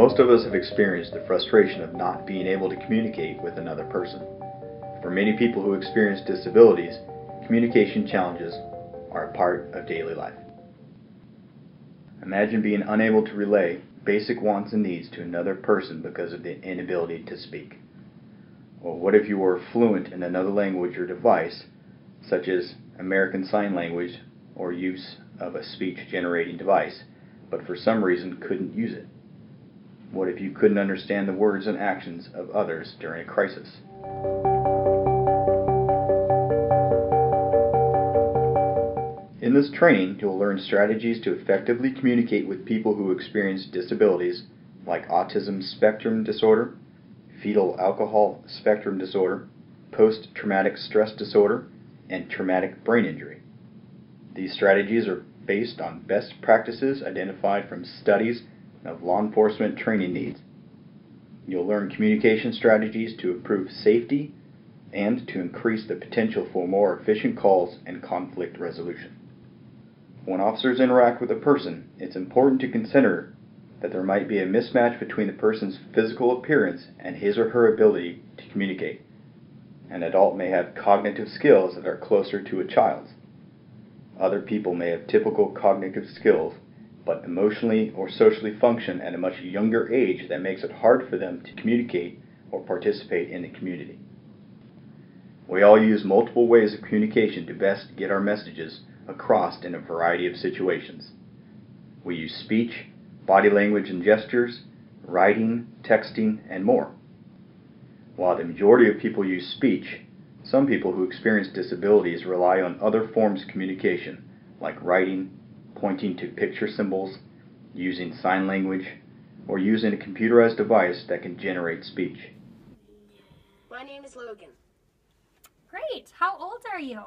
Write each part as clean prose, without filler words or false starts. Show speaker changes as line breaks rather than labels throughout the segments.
Most of us have experienced the frustration of not being able to communicate with another person. For many people who experience disabilities, communication challenges are a part of daily life. Imagine being unable to relay basic wants and needs to another person because of the inability to speak. Or what if you were fluent in another language or device, such as American Sign Language or use of a speech-generating device, but for some reason couldn't use it? What if you couldn't understand the words and actions of others during a crisis? In this training, you'll learn strategies to effectively communicate with people who experience disabilities like autism spectrum disorder, fetal alcohol spectrum disorder, post-traumatic stress disorder, and traumatic brain injury. These strategies are based on best practices identified from studies of law enforcement training needs. You'll learn communication strategies to improve safety and to increase the potential for more efficient calls and conflict resolution. When officers interact with a person, it's important to consider that there might be a mismatch between the person's physical appearance and his or her ability to communicate. An adult may have cognitive skills that are closer to a child's. Other people may have typical cognitive skills, but emotionally or socially function at a much younger age that makes it hard for them to communicate or participate in the community. We all use multiple ways of communication to best get our messages across in a variety of situations. We use speech, body language and gestures, writing, texting, and more. While the majority of people use speech, some people who experience disabilities rely on other forms of communication, like writing, pointing to picture symbols, using sign language, or using a computerized device that can generate speech.
My name is Logan.
Great. How old are you?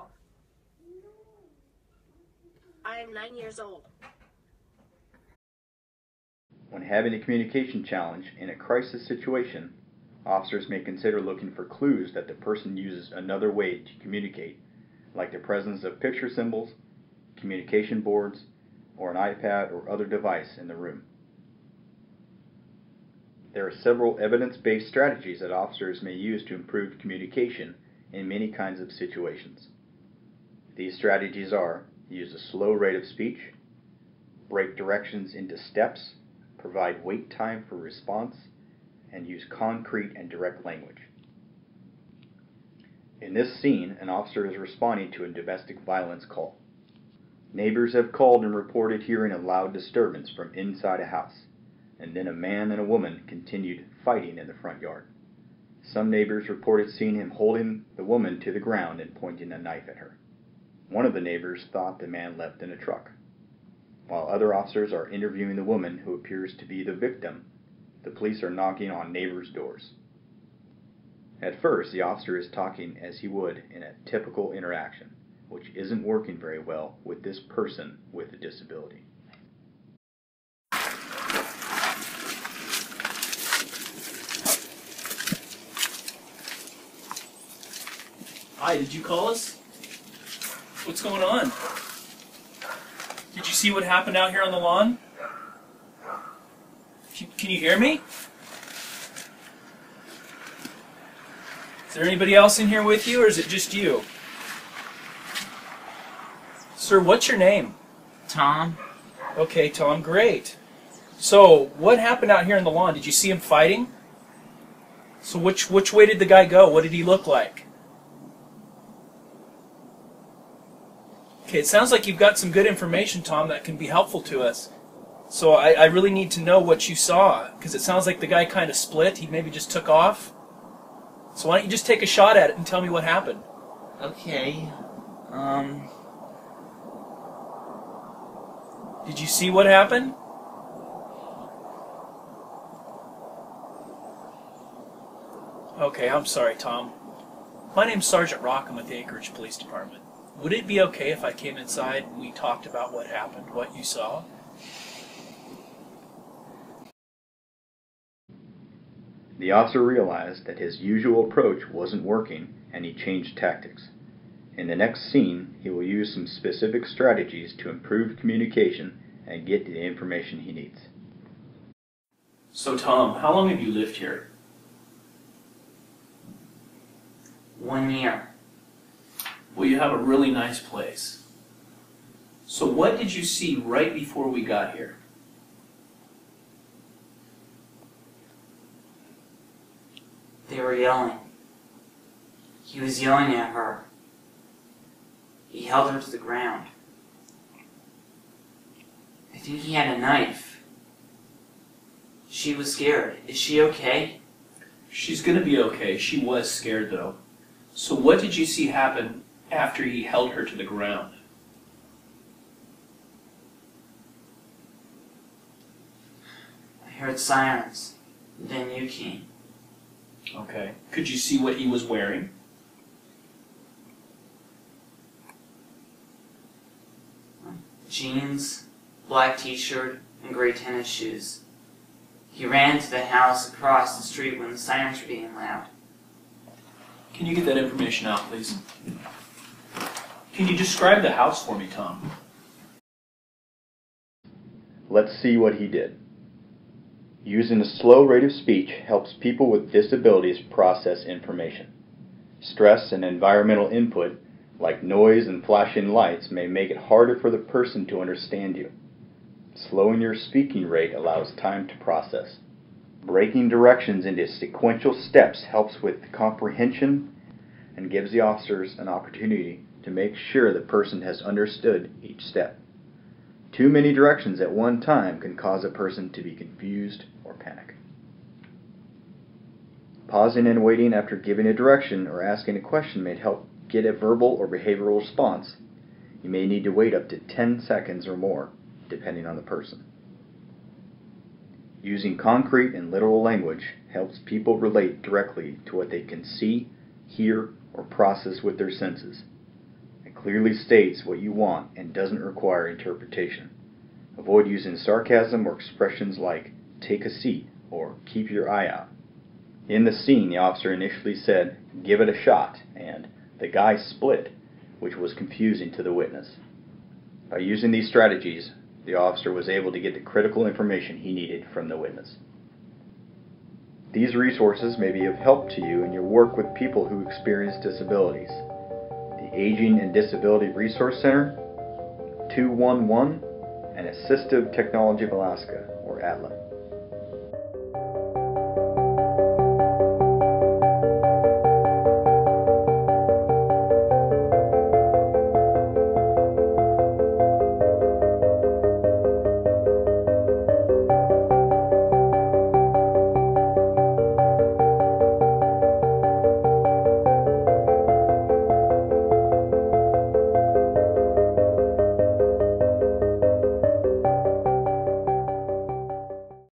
I am 9 years old.
When having a communication challenge in a crisis situation, officers may consider looking for clues that the person uses another way to communicate, like the presence of picture symbols, communication boards, or an iPad or other device in the room. There are several evidence-based strategies that officers may use to improve communication in many kinds of situations. These strategies are: use a slow rate of speech, break directions into steps, provide wait time for response, and use concrete and direct language. In this scene, an officer is responding to a domestic violence call. Neighbors have called and reported hearing a loud disturbance from inside a house, and then a man and a woman continued fighting in the front yard. Some neighbors reported seeing him holding the woman to the ground and pointing a knife at her. One of the neighbors thought the man left in a truck. While other officers are interviewing the woman who appears to be the victim, the police are knocking on neighbors' doors. At first, the officer is talking as he would in a typical interaction, which isn't working very well with this person with a disability.
Hi, did you call us? What's going on? Did you see what happened out here on the lawn? Can you hear me? Is there anybody else in here with you, or is it just you? Sir, what's your name?
Tom.
Okay, Tom, great. So, what happened out here on the lawn? Did you see him fighting? So which way did the guy go? What did he look like? Okay, it sounds like you've got some good information, Tom, that can be helpful to us. So I really need to know what you saw, because it sounds like the guy kind of split. He maybe just took off. So why don't you just take a shot at it and tell me what happened?
Okay.
Did you see what happened? Okay, I'm sorry, Tom. My name's Sergeant Rock. I'm with the Anchorage Police Department. Would it be okay if I came inside and we talked about what happened, what you saw?
The officer realized that his usual approach wasn't working, and he changed tactics. In the next scene, he will use some specific strategies to improve communication and get the information he needs.
So Tom, how long have you lived here?
1 year.
Well, you have a really nice place. So what did you see right before we got here?
They were yelling. He was yelling at her. He held her to the ground. I think he had a knife. She was scared. Is she okay?
She's gonna be okay. She was scared though. So what did you see happen after he held her to the ground?
I heard sirens. Then you came.
Okay. Could you see what he was wearing?
Jeans, black t-shirt, and gray tennis shoes. He ran to the house across the street when the sirens were being loud.
Can you get that information out, please? Can you describe the house for me, Tom?
Let's see what he did. Using a slow rate of speech helps people with disabilities process information. Stress and environmental input, like noise and flashing lights, may make it harder for the person to understand you. Slowing your speaking rate allows time to process. Breaking directions into sequential steps helps with comprehension and gives the officers an opportunity to make sure the person has understood each step. Too many directions at one time can cause a person to be confused or panic. Pausing and waiting after giving a direction or asking a question may help get a verbal or behavioral response. You may need to wait up to 10 seconds or more, depending on the person. Using concrete and literal language helps people relate directly to what they can see, hear, or process with their senses. It clearly states what you want and doesn't require interpretation. Avoid using sarcasm or expressions like "take a seat" or "keep your eye out." In the scene, the officer initially said, "give it a shot," and "the guy split," which was confusing to the witness. By using these strategies, the officer was able to get the critical information he needed from the witness. These resources may be of help to you in your work with people who experience disabilities. The Aging and Disability Resource Center, 211, and Assistive Technology of Alaska, or ATLA.